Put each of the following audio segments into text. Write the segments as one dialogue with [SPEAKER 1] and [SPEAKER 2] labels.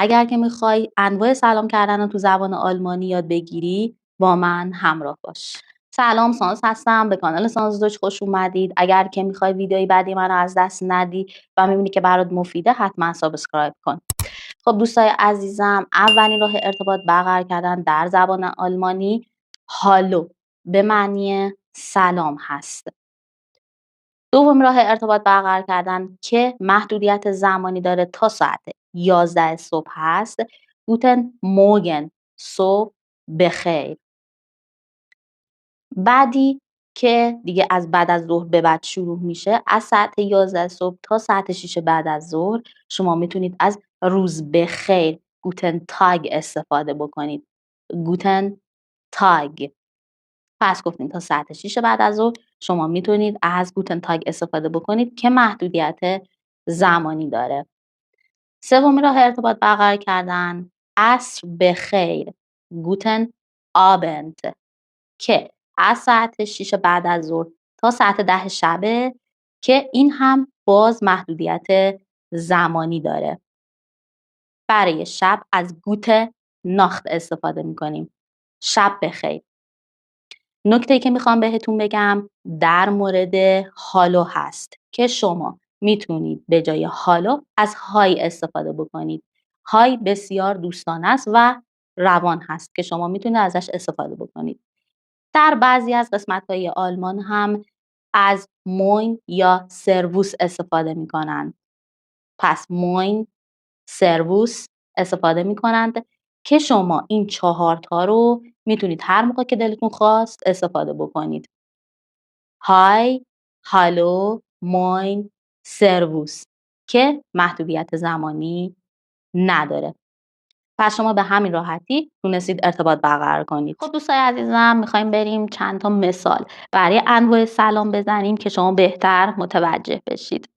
[SPEAKER 1] اگر که میخوای انواع سلام کردن رو تو زبان آلمانی یاد بگیری با من همراه باش. سلام، ساناز هستم. به کانال ساناز دوچ خوش اومدید. اگر که میخوای ویدیوی بعدی من رو از دست ندی و میبینی که برات مفیده حتما سابسکرایب کن. خب دوستای عزیزم، اولین راه ارتباط برقرار کردن در زبان آلمانی هالو به معنی سلام هست. دوم راه ارتباط برقرار کردن که محدودیت زمانی داره تا ساعت 11 صبح هست. گوتن موگن، صبح بخیر. بعدی که دیگه از بعد از ظهر به بعد شروع میشه، از ساعت 11 صبح تا ساعت 6 بعد از ظهر شما میتونید از روز بخیر گوتن تاگ استفاده بکنید. گوتن تاگ. پس گفتیم تا ساعت 6 بعد از ظهر شما میتونید از گوتن تاگ استفاده بکنید که محدودیت زمانی داره. سومین راه ارتباط برقرار کردن عصر بخیر، گوتن آبند، که از ساعت 6 بعد از ظهر تا ساعت 10 شبه که این هم باز محدودیت زمانی داره. برای شب از گوته ناخت استفاده میکنیم. شب بخیر. نکته‌ای که میخوام بهتون بگم در مورد هالو هست که شما میتونید به جای هالو از های استفاده بکنید. های بسیار دوستانه است و روان هست که شما میتونید ازش استفاده بکنید. در بعضی از قسمت‌های آلمان هم از موین یا سرووس استفاده میکنند. پس موین، سرووس استفاده میکنند که شما این 4 تا رو میتونید هر موقع که دلتون خواست استفاده بکنید. های، هالو، موین، سرووس که محدودیت زمانی نداره. پس شما به همین راحتی تونستید ارتباط برقرار کنید. خب دوستای عزیزم، میخوایم بریم چند تا مثال برای انواع سلام بزنیم که شما بهتر متوجه بشید.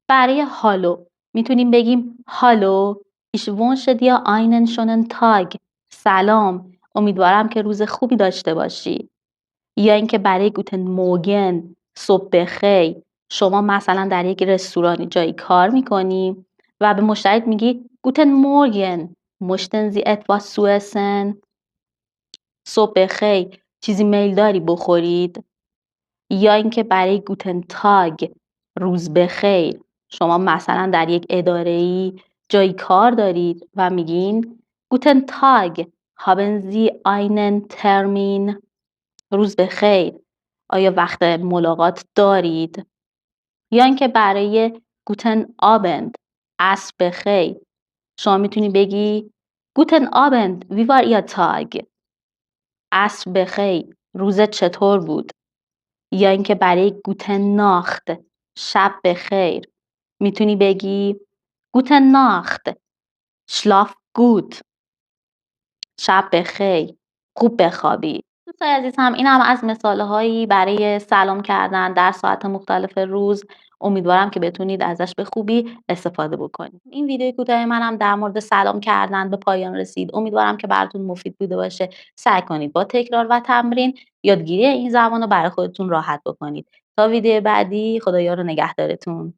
[SPEAKER 1] برای هالو میتونیم بگیم هالو، ich wünsche dir einen schönen Tag. سلام، امیدوارم که روز خوبی داشته باشی. یا اینکه برای گوتن موگن، صبح بخیر، شما مثلا در یک رستورانی جایی کار میکنی و به مشتریت میگی گوتن مورگن، möchten Sie etwas zu essen؟ صبح بخیر، چیزی میل داری بخورید؟ یا اینکه برای گوتن تاگ، روز بخیر، شما مثلا در یک اداره‌ای جایی کار دارید و میگین گوتن تاگ، haben Sie einen Termin؟ روز بخیر، آیا وقت ملاقات دارید؟ یا اینکه برای گوتن آبند، عصر بخیر، شما میتونی بگی گوتن آبند، wie war Ihr Tag؟ عصر بخیر، روزت چطور بود؟ یا اینکه برای گوتن ناخت، شب بخیر، میتونی بگی گوتن ناخت، schlaf gut، شب بخیر، خوب بخوابی. دوستای عزیزم، این هم از مثالهایی برای سلام کردن در ساعت مختلف روز. امیدوارم که بتونید ازش به خوبی استفاده بکنید. این ویدیو کوتاه منم در مورد سلام کردن به پایان رسید. امیدوارم که براتون مفید بوده باشه. سعی کنید با تکرار و تمرین یادگیری این زبان رو برای خودتون راحت بکنید. تا ویدیو بعدی، خدایا رو نگهدارتون.